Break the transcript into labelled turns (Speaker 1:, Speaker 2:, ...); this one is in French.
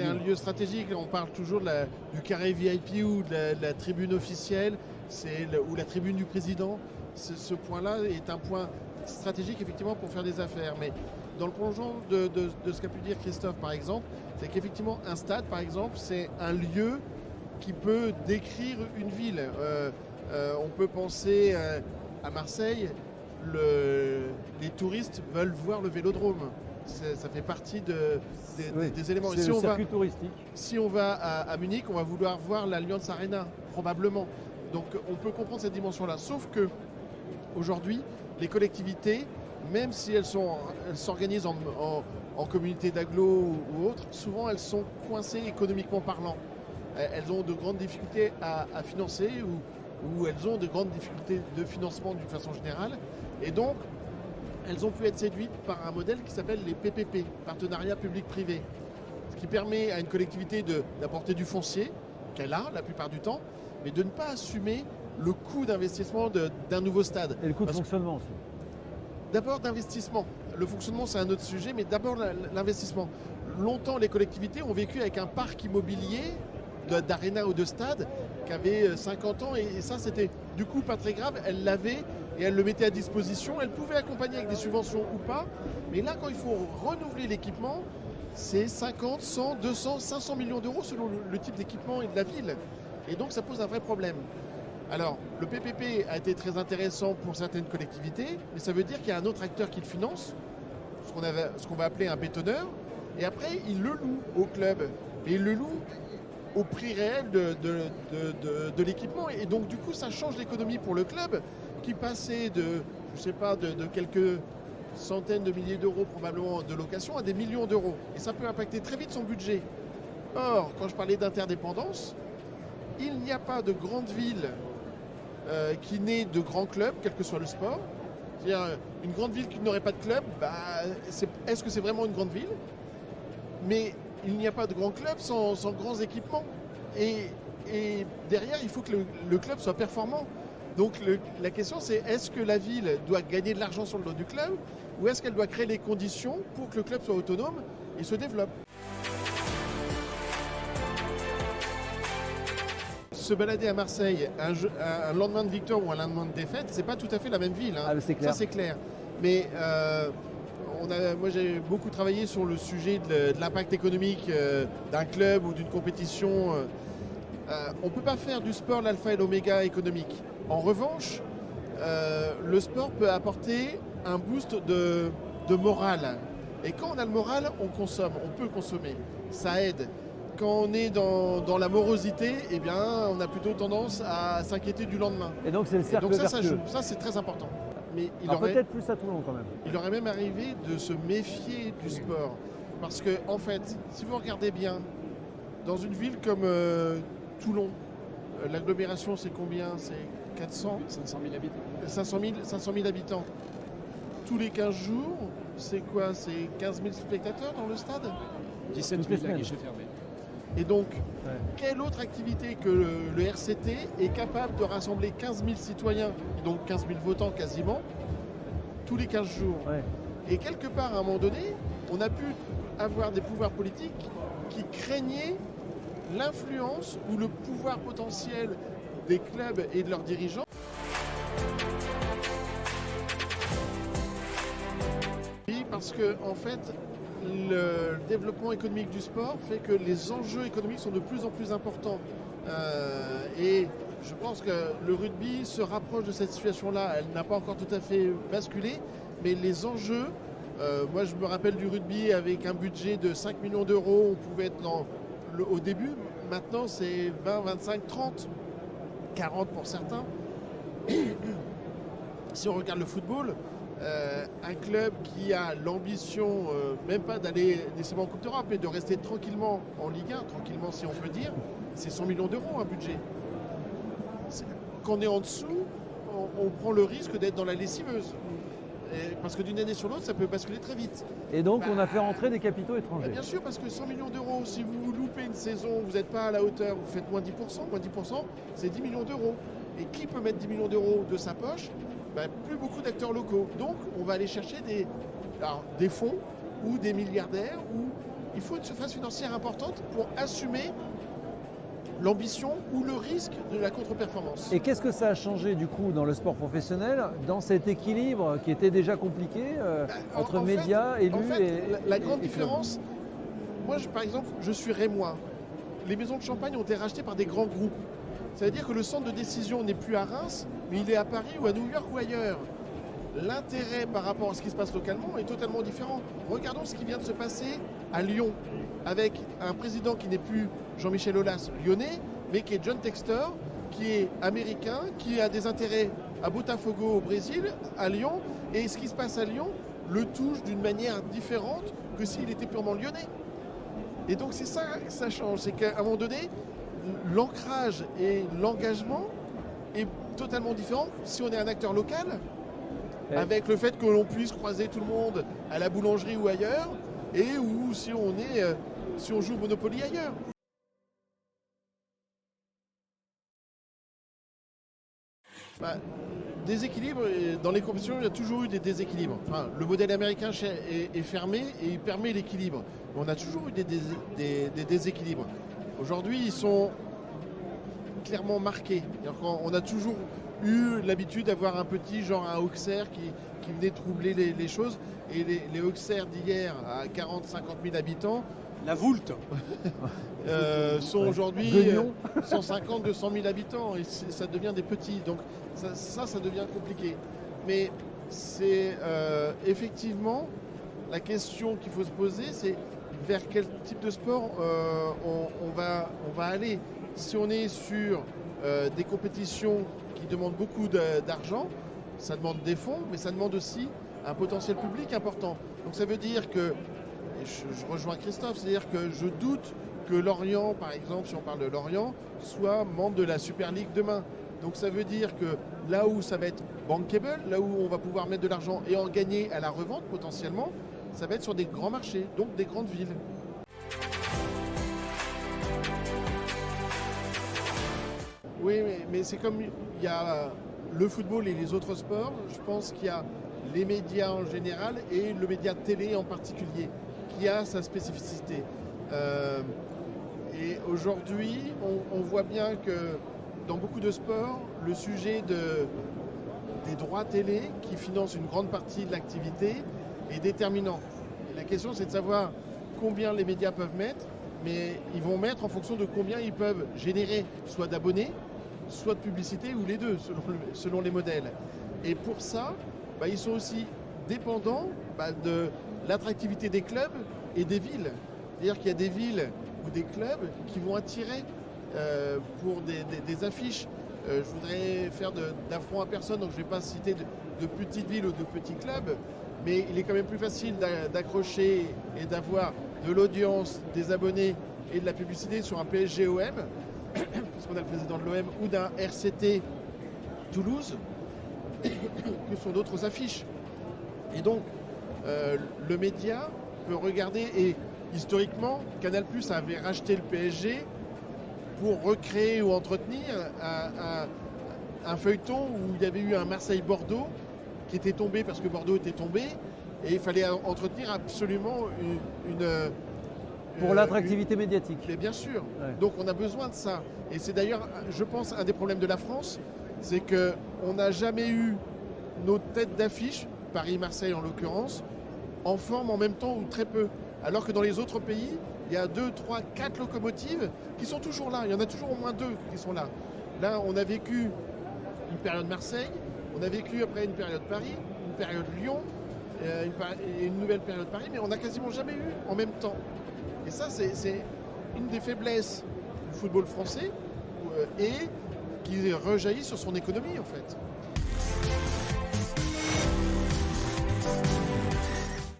Speaker 1: un lieu stratégique. On parle toujours du carré VIP ou de la tribune officielle, ou la tribune du président. Ce point-là est un point stratégique effectivement pour faire des affaires. Mais dans le prolongement de ce qu'a pu dire Christophe par exemple, c'est qu'effectivement un stade par exemple, c'est un lieu qui peut décrire une ville. On peut penser à Marseille, les touristes veulent voir le Vélodrome. Ça fait partie des éléments.
Speaker 2: C'est le circuit touristique.
Speaker 1: Si on va à Munich, on va vouloir voir l'Allianz Arena, probablement. Donc on peut comprendre cette dimension-là. Sauf que aujourd'hui, les collectivités, même si elles s'organisent en communauté d'agglo ou autres, souvent elles sont coincées économiquement parlant. Elles ont de grandes difficultés à financer ou elles ont de grandes difficultés de financement d'une façon générale. Et donc, elles ont pu être séduites par un modèle qui s'appelle les PPP, partenariats public-privé, ce qui permet à une collectivité d'apporter du foncier, qu'elle a la plupart du temps, mais de ne pas assumer le coût d'investissement d'un nouveau stade.
Speaker 2: Et le coût de fonctionnement aussi.
Speaker 1: D'abord d'investissement. Le fonctionnement, c'est un autre sujet, mais d'abord l'investissement. Longtemps, les collectivités ont vécu avec un parc immobilier d'aréna ou de stade qui avait 50 ans et ça, c'était du coup pas très grave. Elles l'avaient et elles le mettaient à disposition. Elles pouvaient accompagner avec des subventions ou pas. Mais là, quand il faut renouveler l'équipement, c'est 50, 100, 200, 500 millions d'euros selon le type d'équipement et de la ville. Et donc, ça pose un vrai problème. Alors, le PPP a été très intéressant pour certaines collectivités, mais ça veut dire qu'il y a un autre acteur qui le finance, ce qu'on va appeler un bétonneur, et après, il le loue au club. Et il le loue au prix réel de l'équipement. Et donc, du coup, ça change l'économie pour le club, qui passait de quelques centaines de milliers d'euros probablement de location à des millions d'euros. Et ça peut impacter très vite son budget. Or, quand je parlais d'interdépendance, il n'y a pas de grande ville qui naît de grands clubs, quel que soit le sport. C'est-à-dire, une grande ville qui n'aurait pas de club, est-ce que c'est vraiment une grande ville? Mais il n'y a pas de grands clubs sans grands équipements. Et derrière, il faut que le club soit performant. Donc la question, c'est est-ce que la ville doit gagner de l'argent sur le dos du club ou est-ce qu'elle doit créer les conditions pour que le club soit autonome et se développe? Se balader à Marseille un lendemain de victoire ou un lendemain de défaite, c'est pas tout à fait la même ville. Hein.
Speaker 2: Ah, c'est clair.
Speaker 1: Ça, c'est clair. Mais moi, j'ai beaucoup travaillé sur le sujet de l'impact économique d'un club ou d'une compétition. On ne peut pas faire du sport l'alpha et l'oméga économique. En revanche, le sport peut apporter un boost de morale. Et quand on a le moral, on consomme, on peut consommer. Ça aide. Quand on est dans la morosité, eh bien, on a plutôt tendance à s'inquiéter du lendemain.
Speaker 2: Et donc c'est le cercle
Speaker 1: vertueux.
Speaker 2: vertueux.
Speaker 1: Ça joue. Ça, c'est très important. Mais
Speaker 2: peut-être plus à Toulon quand même.
Speaker 1: Il aurait même arrivé de se méfier du sport. Parce que, en fait, si vous regardez bien, dans une ville comme Toulon, l'agglomération, c'est combien? C'est 500 000 habitants. 500 000 habitants. Tous les 15 jours, c'est quoi? C'est 15 000 spectateurs dans le stade?
Speaker 3: 17 000 à guichet fermé.
Speaker 1: Et donc, quelle autre activité que le RCT est capable de rassembler 15 000 citoyens, et donc 15 000 votants quasiment, tous les 15 jours? Et quelque part, à un moment donné, on a pu avoir des pouvoirs politiques qui craignaient l'influence ou le pouvoir potentiel des clubs et de leurs dirigeants. Parce que, en fait, le développement économique du sport fait que les enjeux économiques sont de plus en plus importants. Et je pense que le rugby se rapproche de cette situation-là. Elle n'a pas encore tout à fait basculé, mais les enjeux, moi je me rappelle du rugby avec un budget de 5 millions d'euros, on pouvait être au début, maintenant c'est 20, 25, 30, 40 pour certains. Si on regarde le football, un club qui a l'ambition, même pas d'aller nécessairement en Coupe d'Europe, mais de rester tranquillement en Ligue 1, tranquillement si on peut dire, c'est 100 millions d'euros un budget. Quand on est en dessous, on prend le risque d'être dans la lessiveuse. Parce que d'une année sur l'autre, ça peut basculer très vite.
Speaker 2: Et donc on a fait rentrer des capitaux étrangers.
Speaker 1: Bien sûr, parce que 100 millions d'euros, si vous loupez une saison, vous n'êtes pas à la hauteur, vous faites moins 10%, c'est 10 millions d'euros. Et qui peut mettre 10 millions d'euros de sa poche? Plus beaucoup d'acteurs locaux. Donc, on va aller chercher des fonds ou des milliardaires ou il faut une surface financière importante pour assumer l'ambition ou le risque de la contre-performance.
Speaker 2: Et qu'est-ce que ça a changé du coup dans le sport professionnel, dans cet équilibre qui était déjà compliqué entre médias, élus
Speaker 1: la grande différence, moi par exemple, je suis rémois. Les maisons de champagne ont été rachetées par des grands groupes. Ça veut dire que le centre de décision n'est plus à Reims, mais il est à Paris ou à New York ou ailleurs. L'intérêt par rapport à ce qui se passe localement est totalement différent. Regardons ce qui vient de se passer à Lyon, avec un président qui n'est plus Jean-Michel Aulas, lyonnais, mais qui est John Textor, qui est américain, qui a des intérêts à Botafogo au Brésil, à Lyon, et ce qui se passe à Lyon le touche d'une manière différente que s'il était purement lyonnais. Et donc c'est ça que ça change, c'est qu'à un moment donné, l'ancrage et l'engagement est totalement différent si on est un acteur local, avec le fait que l'on puisse croiser tout le monde à la boulangerie ou ailleurs, et ou si on joue au Monopoly ailleurs. Déséquilibre, dans les compétitions, il y a toujours eu des déséquilibres. Enfin, le modèle américain est fermé et il permet l'équilibre. Mais on a toujours eu des déséquilibres. Aujourd'hui, ils sont clairement marqués. On a toujours eu l'habitude d'avoir un petit, genre un Auxerre qui venait troubler les choses. Et les Auxerre d'hier, à 40-50 000 habitants,
Speaker 3: la Voulte
Speaker 1: sont aujourd'hui 150-200 000 habitants et ça devient des petits. Donc ça devient compliqué. Mais c'est effectivement la question qu'il faut se poser, c'est vers quel type de sport on va aller. Si on est sur des compétitions qui demandent beaucoup d'argent, ça demande des fonds, mais ça demande aussi un potentiel public important. Donc ça veut dire que, et je rejoins Christophe, c'est-à-dire que je doute que Lorient, par exemple, si on parle de Lorient, soit membre de la Super League demain. Donc ça veut dire que là où ça va être bankable, là où on va pouvoir mettre de l'argent et en gagner à la revente potentiellement, ça va être sur des grands marchés, donc des grandes villes. Oui, mais c'est comme il y a le football et les autres sports, je pense qu'il y a les médias en général et le média télé en particulier, qui a sa spécificité. Et aujourd'hui, on voit bien que dans beaucoup de sports, le sujet des droits télé, qui financent une grande partie de l'activité, est déterminant. Et la question, c'est de savoir combien les médias peuvent mettre, mais ils vont mettre en fonction de combien ils peuvent générer, soit d'abonnés, soit de publicité, ou les deux, selon les modèles. Et pour ça, ils sont aussi dépendants de l'attractivité des clubs et des villes. C'est-à-dire qu'il y a des villes ou des clubs qui vont attirer pour des affiches. Je voudrais faire d'affront à personne, donc je ne vais pas citer de petites villes ou de petits clubs, mais il est quand même plus facile d'accrocher et d'avoir de l'audience, des abonnés et de la publicité sur un PSG-OM, puisqu'on a le président de l'OM, ou d'un RCT Toulouse, que sur d'autres affiches. Et donc, le média peut regarder, et historiquement, Canal+ avait racheté le PSG pour recréer ou entretenir un feuilleton où il y avait eu un Marseille-Bordeaux qui était tombé parce que Bordeaux était tombé, et il fallait entretenir absolument
Speaker 2: pour l'attractivité médiatique.
Speaker 1: Mais bien sûr.
Speaker 2: Ouais.
Speaker 1: Donc on a besoin de ça. Et c'est d'ailleurs, je pense, un des problèmes de la France, c'est qu'on n'a jamais eu nos têtes d'affiche, Paris-Marseille en l'occurrence, en forme en même temps ou très peu. Alors que dans les autres pays, il y a 2, 3, 4 locomotives qui sont toujours là. Il y en a toujours au moins 2 qui sont là. Là, on a vécu une période Marseille, on a vécu après une période Paris, une période Lyon, et une nouvelle période Paris, mais on n'a quasiment jamais eu en même temps. Et ça, c'est une des faiblesses du football français et qui rejaillit sur son économie, en fait.